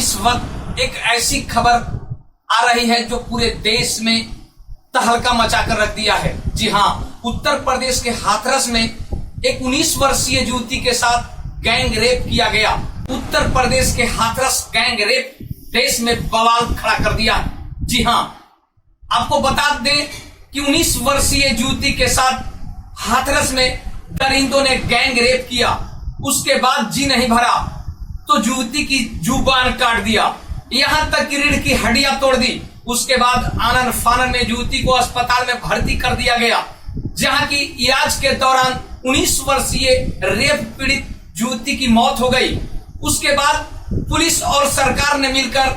इस वक्त एक ऐसी खबर आ रही है जो पूरे देश में तहलका मचा कर रख दिया है। जी हाँ, उत्तर प्रदेश के हाथरस में एक 19 वर्षीय युवती के साथ गैंग रेप किया गया। उत्तर प्रदेश के हाथरस गैंग रेप देश में बवाल खड़ा कर दिया। जी हाँ, आपको बता दें कि 19 वर्षीय युवती के साथ हाथरस में दरिंदों ने गैंग रेप किया। उसके बाद जी नहीं भरा तो युवती की जुबान काट दिया, यहां तक कि रीढ़ की हड्डियां तोड़ दी। उसके बाद आनन फानन में युवती को अस्पताल में भर्ती कर दिया गया, जहां की इलाज के दौरान 19 वर्षीय रेप पीड़ित युवती की मौत हो गई। उसके बाद पुलिस और सरकार ने मिलकर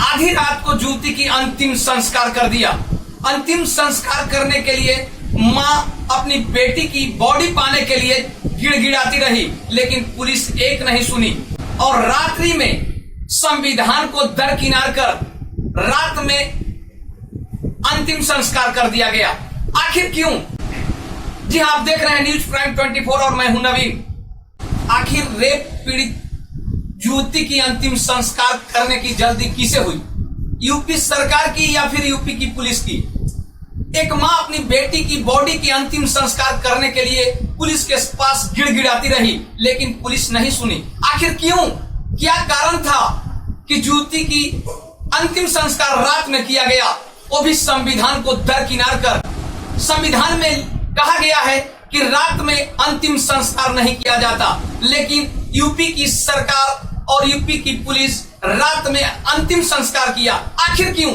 आधी रात को युवती की अंतिम संस्कार कर दिया। अंतिम संस्कार करने के लिए मां अपनी बेटी की बॉडी पाने के लिए गिड़गिड़ाती रही, लेकिन पुलिस एक नहीं सुनी और रात्रि में संविधान को दरकिनार कर रात में अंतिम संस्कार कर दिया गया। आखिर क्यों? जी हाँ, आप देख रहे हैं न्यूज प्राइम 24 और मैं हूं नवीन। आखिर रेप पीड़ित युवती की अंतिम संस्कार करने की जल्दी किसे हुई? यूपी सरकार की या फिर यूपी की पुलिस की? एक मां अपनी बेटी की बॉडी की अंतिम संस्कार करने के लिए पुलिस के पास गिड़गिड़ाती रही, लेकिन पुलिस नहीं सुनी। आखिर क्यों? क्या कारण था कि युवती की अंतिम संस्कार रात में किया गया, वो भी संविधान को दरकिनार कर? संविधान में कहा गया है कि रात में अंतिम संस्कार नहीं किया जाता, लेकिन यूपी की सरकार और यूपी की पुलिस रात में अंतिम संस्कार किया। आखिर क्यों?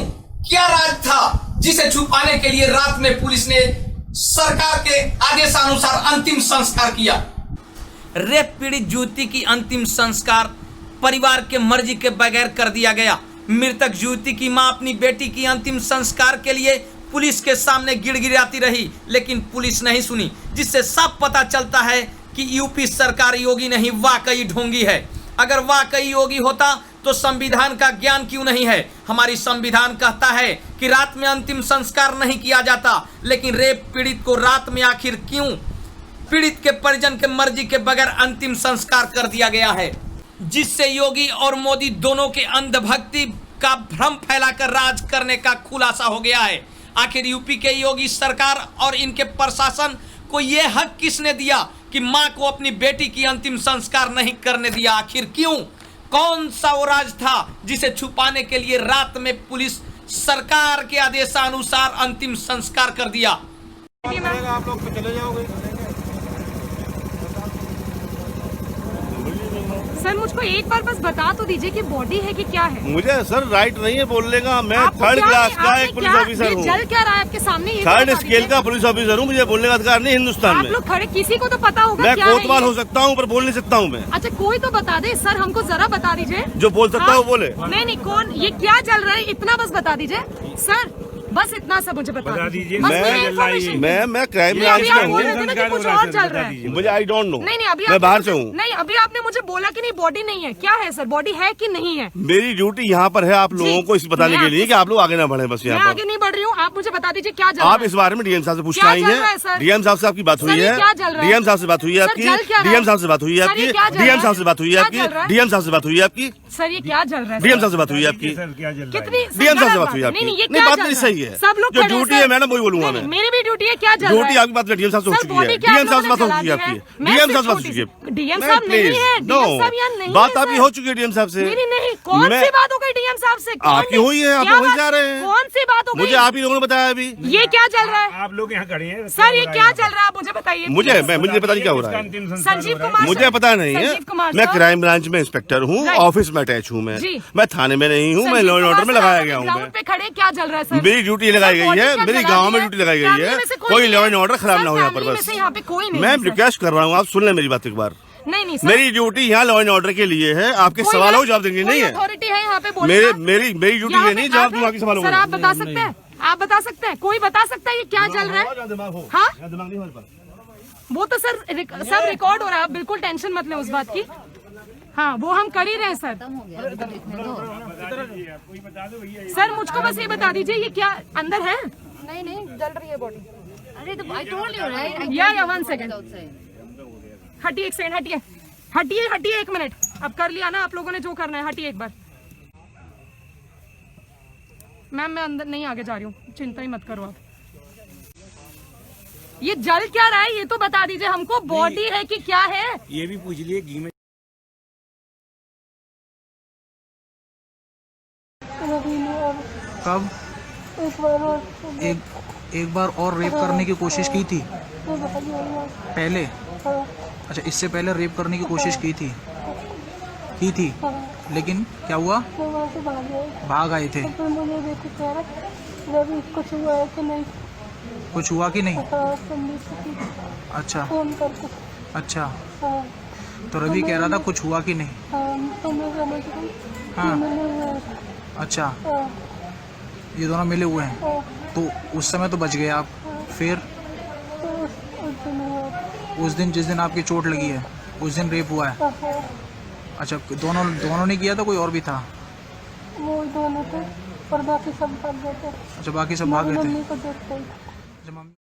क्या राज था जिसे छुपाने के लिए रात में पुलिस ने सरकार के आदेशानुसार अंतिम संस्कार किया? रेप पीड़ित युवती की अंतिम संस्कार परिवार के मर्जी के बगैर कर दिया गया। मृतक युवती की मां अपनी बेटी की अंतिम संस्कार के लिए पुलिस के सामने गिड़गिड़ाती रही, लेकिन पुलिस नहीं सुनी, जिससे सब पता चलता है कि यूपी सरकार योगी नहीं वाकई ढोंगी है। अगर वाकई योगी होता तो संविधान का ज्ञान क्यों नहीं है? हमारी संविधान कहता है कि रात में अंतिम संस्कार नहीं किया जाता, लेकिन रेप पीड़ित को रात में आखिर क्यों पीड़ित के परिजन के मर्जी के बगैर अंतिम संस्कार कर दिया गया है, जिससे योगी और मोदी दोनों के अंधभक्ति का भ्रम फैलाकर राज करने का खुलासा हो गया है। आखिर यूपी के योगी सरकार और इनके प्रशासन को यह हक किसने दिया कि मां को अपनी बेटी की अंतिम संस्कार नहीं करने दिया? आखिर क्यों? कौन सा वो राज था जिसे छुपाने के लिए रात में पुलिस सरकार के आदेशानुसार अंतिम संस्कार कर दिया? आप लोग तो चले जाओगे। सर, मुझको एक बार बस बता तो दीजिए कि बॉडी है कि क्या है? मुझे सर राइट नहीं है बोलने का। मैं थर्ड क्लास का एक पुलिस ऑफिसर हूँ। जल क्या रहा है आपके सामने? थर्ड स्केल का पुलिस ऑफिसर हूँ, मुझे बोलने का अधिकार नहीं हिंदुस्तान में। आप लोग खड़े, किसी को तो पता होगा मैं क्या है? कोतवाल हो सकता हूँ पर बोल नहीं सकता हूँ मैं। अच्छा, कोई तो बता दे सर, हमको जरा बता दीजिए। जो बोल सकता है वो बोले। नहीं, कौन? ये क्या चल रहा है इतना बस बता दीजिए सर, बस इतना सब मुझे बता दीजिए। मैं क्राइम ब्रांच में हूँ, कुछ और चल रहा है। मुझे आई डोंट नो। नहीं, अभी मैं बाहर से हूँ। नहीं, अभी आपने मुझे बोला कि नहीं बॉडी नहीं है। क्या है सर, बॉडी है कि नहीं है? मेरी ड्यूटी यहाँ पर है आप लोगों को इस बताने के लिए कि आप लोग आगे ना बढ़े। बस यहाँ पर आगे नहीं बढ़ रही हूँ, आप मुझे बता दीजिए क्या चल रहा है। आप इस बारे में डीएम साहब से पूछना आई है। डीएम साहब से आपकी बात हुई है? डीएम साहब से बात हुई है आपकी? डीएम साहब से बात हुई है आपकी? डीएम साहब से बात हुई है आपकी? डीएम साहब से बात हुई है आपकी? सर, ये क्या चल रहा है? डीएम साहब से बात हुई है आपकी? कितनी डीएम साहब से बात हुई है आपकी? नहीं, बात नहीं सही है। सब लोग जो ड्यूटी है मैडम वही बोलूंगा मैं। मेरी भी ड्यूटी है। क्या चल रहा है? ड्यूटी आपकी बात डीएम साहब से हो चुकी है। डीएम साहब से बात हो चुकी है आपकी। डीएम साहब से बात हो चुकी है। डीएम साहब नहीं है। नो, बात आपकी हो चुकी है डीएम साहब से। मेरी नहीं। कौन सी बात हो गई डीएम साहब से? आपकी हुई है, आप वही जा रहे हैं। कौन सी बात हो गई? मुझे आप ही लोगों ने बताया अभी। ये क्या चल रहा है? आप लोग यहाँ खड़े हैं सर, ये क्या चल रहा है मुझे बताइए। मुझे पता नहीं क्या हो रहा है। संजीव कुमार, मुझे पता नहीं है। मैं क्राइम ब्रांच में इंस्पेक्टर हूँ, ऑफिस में अटैच हूँ। मैं थाने में नहीं हूँ, मैं लॉ एंड ऑर्डर में लगाया गया हूँ। ग्राउंड पे खड़े क्या चल रहा है सर? मेरी ड्यूटी लगाई गई है, मेरी गाँव में ड्यूटी लगाई गई है। कोई लॉ एंड ऑर्डर खराब ना हो यहाँ पर। बस यहाँ पे कोई नहीं। मैं रिक्वेस्ट कर रहा हूँ, आप सुन लें मेरी बात एक बार। नहीं सर, मेरी ड्यूटी यहाँ लॉ एंड ऑर्डर के लिए है। आपके सवालों को जवाब देंगे नहीं है। अथॉरिटी है यहाँ पे? मेरी ड्यूटी है नहीं जवाब दूंगा आपके सवालों को। सर, आप बता सकते हैं? आप बता सकते हैं? कोई बता सकता है ये क्या चल रहा है? हाँ, वो तो सर सब रिकॉर्ड हो रहा है, आप बिल्कुल टेंशन मत लें उस बात की। हाँ, वो हम कर ही रहे हैं सर। सर, मुझको बस ये बता दीजिए ये क्या अंदर है? नहीं, जल रही है बॉडी। अरे तो I told you, right? या 1 सेकंड, हटिए एक सेकंड, हटिए 1 मिनट। अब कर लिया ना आप लोगों ने जो करना है, हटिए एक बार। मैम मैं अंदर नहीं आगे जा रही हूँ, चिंता ही मत करो आप। ये जल क्या रहा है ये तो बता दीजिए हमको, बॉडी है कि क्या है? ये भी पूछ लिए घी में। कब? एक बार और रेप करने की कोशिश की थी पहले? अच्छा, इससे पहले रेप करने की कोशिश की थी? लेकिन क्या हुआ? भाग आए थे। कुछ हुआ कि नहीं? अच्छा अच्छा, तो रवि कह रहा था कुछ हुआ कि नहीं? हाँ अच्छा, ये दोनों मिले हुए हैं, तो उस समय तो बच गए आप। फिर उस दिन जिस दिन आपकी चोट लगी है उस दिन रेप हुआ है? अच्छा, दोनों ने किया था, कोई और भी था? वो दोनों थे और बाकी सब भाग गए थे। अच्छा, बाकी सब भाग गए थे। मम्मी को देखते ही। अच्छा, मम्मी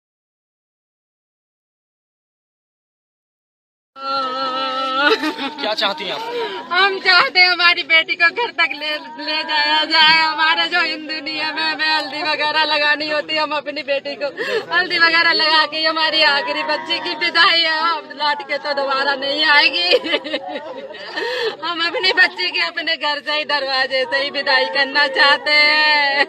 क्या चाहती हैं आप? हम चाहते हैं हमारी बेटी को घर तक ले जाया जाए। हमारा जो हिंदू नियम है, हमें हल्दी वगैरह लगानी होती है, हम अपनी बेटी को हल्दी वगैरह लगा के हमारी आखिरी बच्ची की विदाई है। अब लौट के तो दोबारा नहीं आएगी। हम अपनी बच्ची की अपने घर से ही, दरवाजे से ही विदाई करना चाहते हैं।